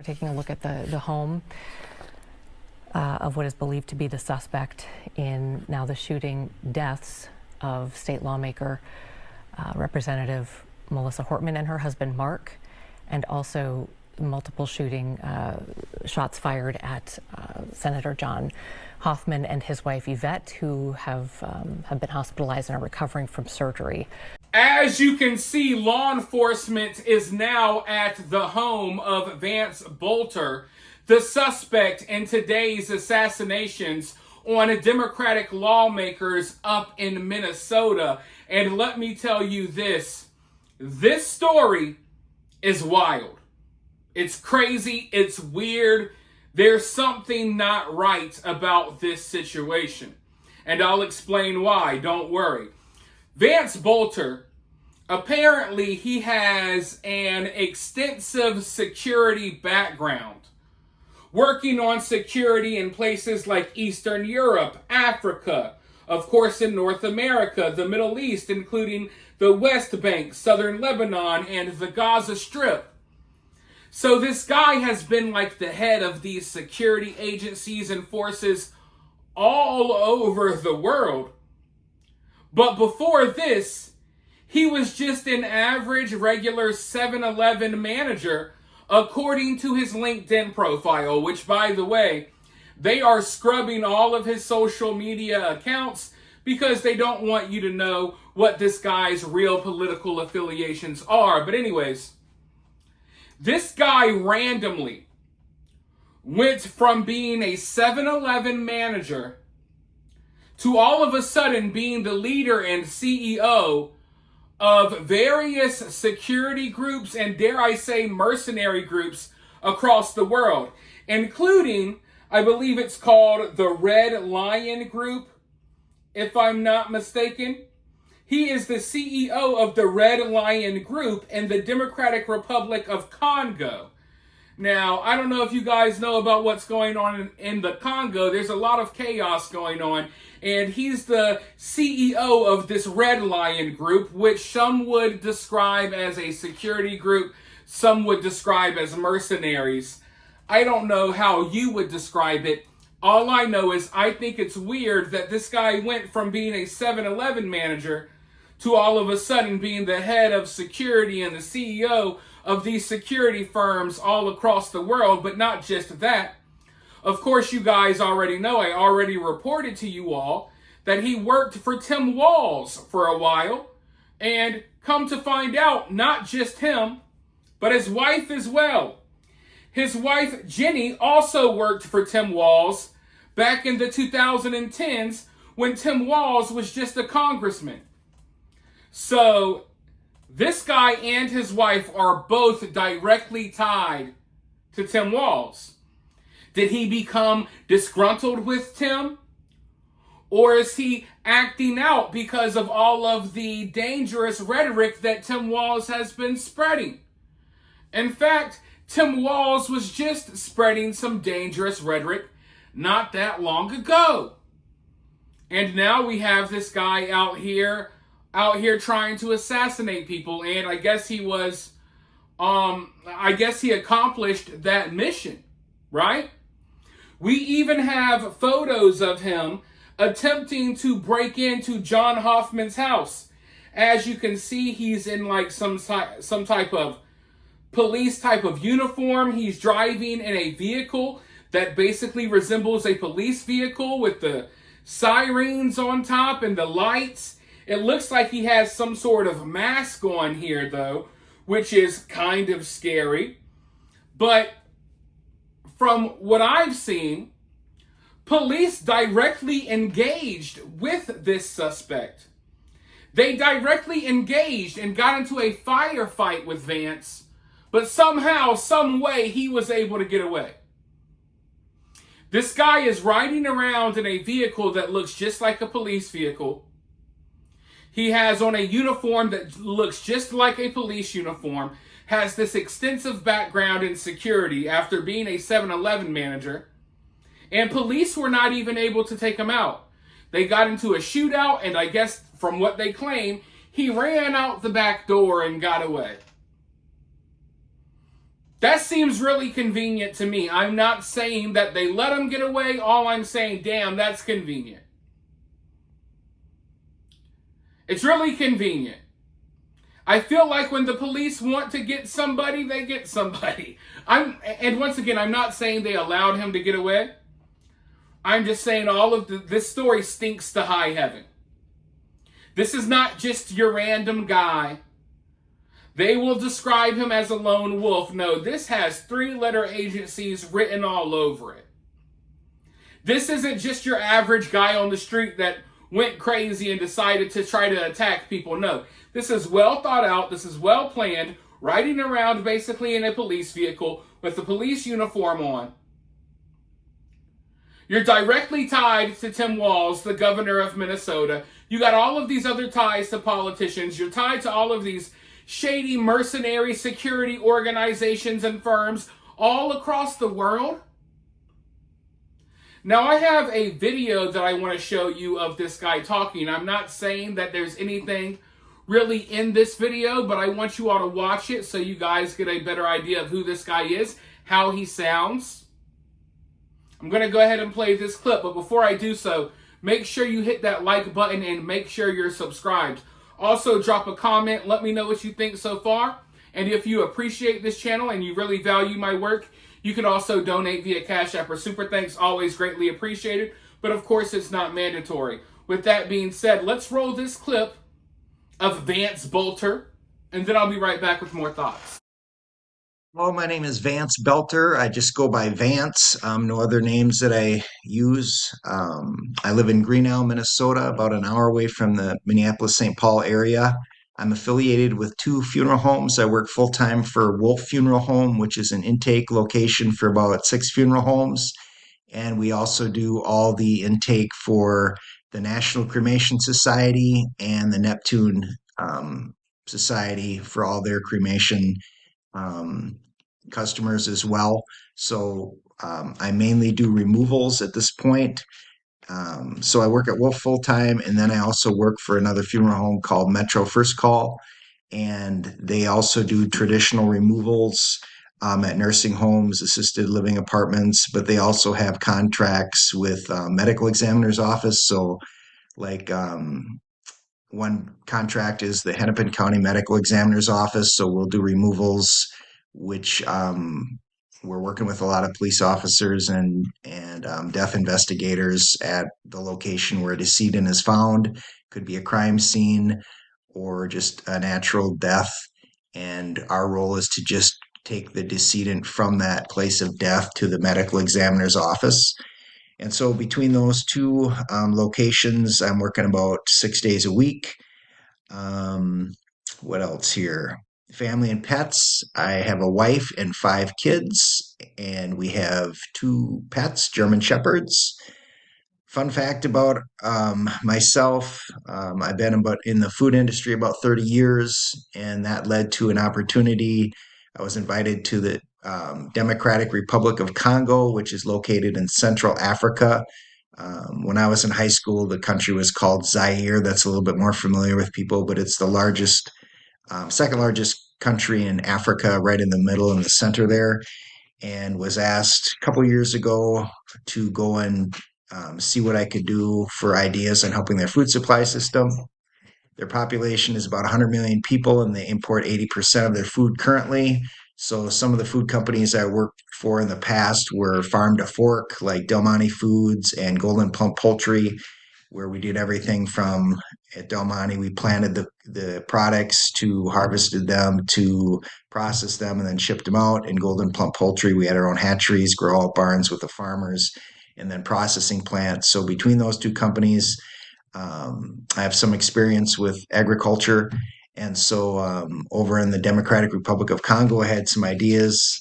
We're taking a look at the home of what is believed to be the suspect in now the shooting deaths of state lawmaker Representative Melissa Hortman and her husband Mark, and also multiple shooting shots fired at Senator John Hoffman and his wife Yvette, who have been hospitalized and are recovering from surgery. As you can see, law enforcement is now at the home of Vance Boelter, the suspect in today's assassinations on Democratic lawmakers up in Minnesota. And let me tell you this story is wild. It's crazy. It's weird. There's something not right about this situation. And I'll explain why. Don't worry. Vance Boelter, apparently he has an extensive security background, working on security in places like Eastern Europe, Africa, of course in North America, the Middle East, including the West Bank, Southern Lebanon, and the Gaza Strip. So this guy has been like the head of these security agencies and forces all over the world. But before this, he was just an average, regular 7-Eleven manager, according to his LinkedIn profile, which, by the way, they are scrubbing all of his social media accounts because they don't want you to know what this guy's real political affiliations are. But anyways, this guy randomly went from being a 7-Eleven manager to all of a sudden being the leader and CEO of various security groups and, dare I say, mercenary groups across the world, including, I believe it's called the Red Lion Group, if I'm not mistaken. He is the CEO of the Red Lion Group in the Democratic Republic of Congo. Now, I don't know if you guys know about what's going on in the Congo. There's a lot of chaos going on. And he's the CEO of this Red Lion Group, which some would describe as a security group. Some would describe as mercenaries. I don't know how you would describe it. All I know is I think it's weird that this guy went from being a 7-Eleven manager to all of a sudden being the head of security and the CEO of these security firms all across the world. But not just that. Of course, you guys already know, I already reported to you all that he worked for Tim Walz for a while. And come to find out, not just him, but his wife as well. His wife, Jenny, also worked for Tim Walz back in the 2010s when Tim Walz was just a congressman. So this guy and his wife are both directly tied to Tim Walz. Did he become disgruntled with Tim? Or is he acting out because of all of the dangerous rhetoric that Tim Walz has been spreading? In fact, Tim Walz was just spreading some dangerous rhetoric not that long ago. And now we have this guy out here trying to assassinate people. And I guess he accomplished that mission, right? We even have photos of him attempting to break into John Hoffman's house. As you can see, he's in like some type of police type of uniform. He's driving in a vehicle that basically resembles a police vehicle with the sirens on top and the lights. It looks like he has some sort of mask on here, though, which is kind of scary. But from what I've seen, police directly engaged with this suspect. They directly engaged and got into a firefight with Vance, but somehow, some way, he was able to get away. This guy is riding around in a vehicle that looks just like a police vehicle. He has on a uniform that looks just like a police uniform, has this extensive background in security after being a 7-Eleven manager, and police were not even able to take him out. They got into a shootout, and I guess from what they claim, he ran out the back door and got away. That seems really convenient to me. I'm not saying that they let him get away. All I'm saying, damn, that's convenient. It's really convenient. I feel like when the police want to get somebody, they get somebody. And once again, I'm not saying they allowed him to get away. I'm just saying this story stinks to high heaven. This is not just your random guy. They will describe him as a lone wolf. No, this has three-letter agencies written all over it. This isn't just your average guy on the street that went crazy and decided to try to attack people. No, this is well thought out. This is well planned, riding around basically in a police vehicle with a police uniform on. You're directly tied to Tim Walz, the governor of Minnesota. You got all of these other ties to politicians. You're tied to all of these shady mercenary security organizations and firms all across the world. Now, I have a video that I want to show you of this guy talking. I'm not saying that there's anything really in this video, but I want you all to watch it so you guys get a better idea of who this guy is, how he sounds. I'm going to go ahead and play this clip, but before I do so, make sure you hit that like button and make sure you're subscribed. Also, drop a comment. Let me know what you think so far. And if you appreciate this channel and you really value my work, you can also donate via Cash App or Super Thanks. Always greatly appreciated. But of course, it's not mandatory. With that being said, let's roll this clip of Vance Boelter, and then I'll be right back with more thoughts. Hello, my name is Vance Boelter. I just go by Vance. No other names that I use. I live in Greenhow, Minnesota, about an hour away from the Minneapolis-St. Paul area. I'm affiliated with two funeral homes. I work full-time for Wolf Funeral Home, which is an intake location for about 6 funeral homes. And we also do all the intake for the National Cremation Society and the Neptune Society for all their cremation um, customers as well. So I mainly do removals at this point. So I work at Wolf full time, and then I also work for another funeral home called Metro First Call, and they also do traditional removals at nursing homes, assisted living apartments, but they also have contracts with medical examiner's office. So like one contract is the Hennepin County Medical Examiner's Office, so we'll do removals, which we're working with a lot of police officers and death investigators at the location where a decedent is found. Could be a crime scene or just a natural death, and our role is to just take the decedent from that place of death to the medical examiner's office. And so between those two locations, I'm working about 6 days a week. Um, what else here? Family and pets. I have a wife and 5 kids, and we have 2 pets, German Shepherds. Fun fact about myself, I've been in the food industry about 30 years, and that led to an opportunity. I was invited to the Democratic Republic of Congo, which is located in Central Africa. When I was in high school, the country was called Zaire. That's a little bit more familiar with people, but it's the second largest country in Africa, right in the middle in the center there, and was asked a couple years ago to go and see what I could do for ideas on helping their food supply system. Their population is about 100 million people, and they import 80% of their food currently. So some of the food companies I worked for in the past were Farm to Fork, like Del Monte Foods and Golden Plump Poultry, where we did everything from at Del Monte, we planted the products to harvested them to process them and then shipped them out. In Golden Plump Poultry, we had our own hatcheries, grow out barns with the farmers, and then processing plants. So between those two companies, I have some experience with agriculture. And so over in the Democratic Republic of Congo, I had some ideas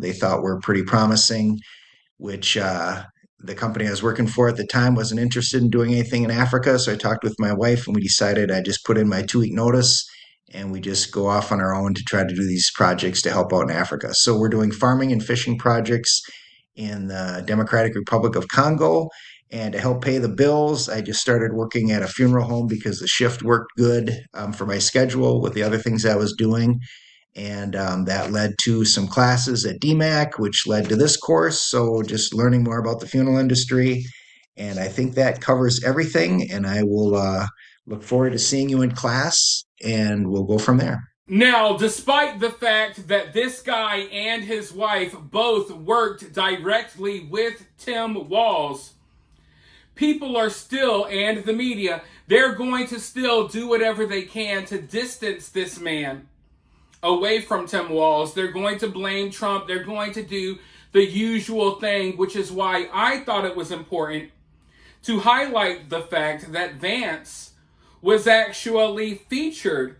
they thought were pretty promising, which the company I was working for at the time wasn't interested in doing anything in Africa. So I talked with my wife and we decided I just put in my 2-week notice and we just go off on our own to try to do these projects to help out in Africa. So we're doing farming and fishing projects in the Democratic Republic of Congo. And to help pay the bills, I just started working at a funeral home because the shift worked good for my schedule with the other things I was doing. And that led to some classes at DMAC, which led to this course. So just learning more about the funeral industry. And I think that covers everything. And I will look forward to seeing you in class, and we'll go from there. Now, despite the fact that this guy and his wife both worked directly with Tim Walz, people are still, and the media, they're going to still do whatever they can to distance this man away from Tim Walz. They're going to blame Trump. They're going to do the usual thing, which is why I thought it was important to highlight the fact that Vance was actually featured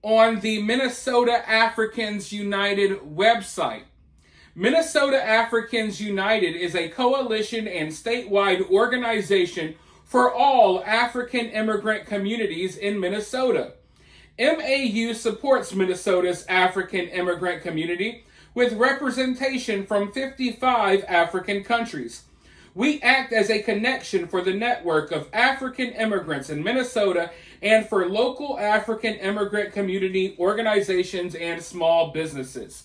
on the Minnesota Africans United website. Minnesota Africans United is a coalition and statewide organization for all African immigrant communities in Minnesota. MAU supports Minnesota's African immigrant community with representation from 55 African countries. We act as a connection for the network of African immigrants in Minnesota and for local African immigrant community organizations and small businesses.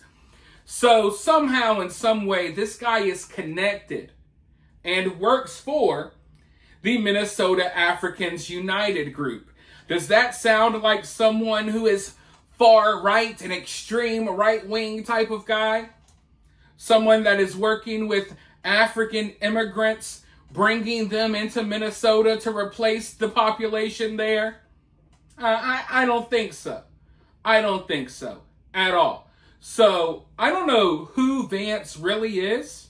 So somehow, in some way, this guy is connected and works for the Minnesota Africans United group. Does that sound like someone who is far right, an extreme right-wing type of guy? Someone that is working with African immigrants, bringing them into Minnesota to replace the population there? I don't think so. I don't think so at all. So I don't know who Vance really is,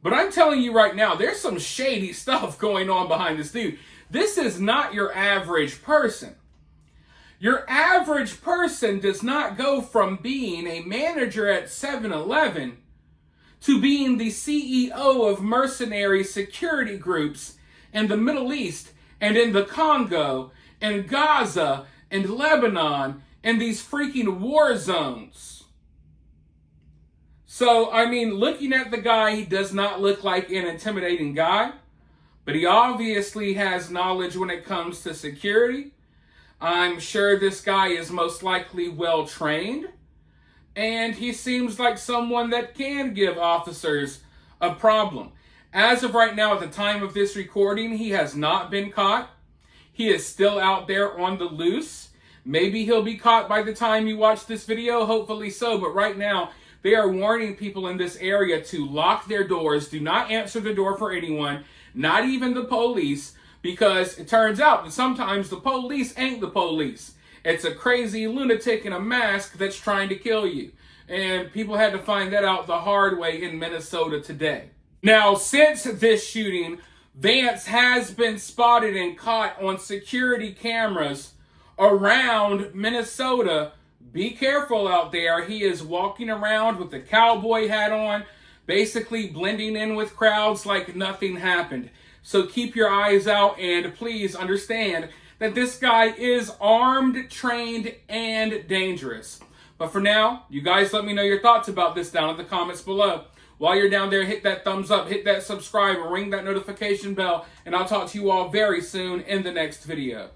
but I'm telling you right now, there's some shady stuff going on behind this dude. This is not your average person. Your average person does not go from being a manager at 7-Eleven to being the CEO of mercenary security groups in the Middle East and in the Congo and Gaza and Lebanon and these freaking war zones. So, I mean, looking at the guy, he does not look like an intimidating guy, but he obviously has knowledge when it comes to security. I'm sure this guy is most likely well trained. And he seems like someone that can give officers a problem. As of right now, at the time of this recording, he has not been caught. He is still out there on the loose. Maybe he'll be caught by the time you watch this video, hopefully so. But right now, they are warning people in this area to lock their doors. Do not answer the door for anyone, not even the police, because it turns out that sometimes the police ain't the police. It's a crazy lunatic in a mask that's trying to kill you. And people had to find that out the hard way in Minnesota today. Now, since this shooting, Vance has been spotted and caught on security cameras around Minnesota. Be careful out there. He is walking around with the cowboy hat on, basically blending in with crowds like nothing happened. So keep your eyes out, and please understand that this guy is armed, trained, and dangerous. But for now, you guys let me know your thoughts about this down in the comments below. While you're down there, hit that thumbs up, hit that subscribe, and ring that notification bell, and I'll talk to you all very soon in the next video.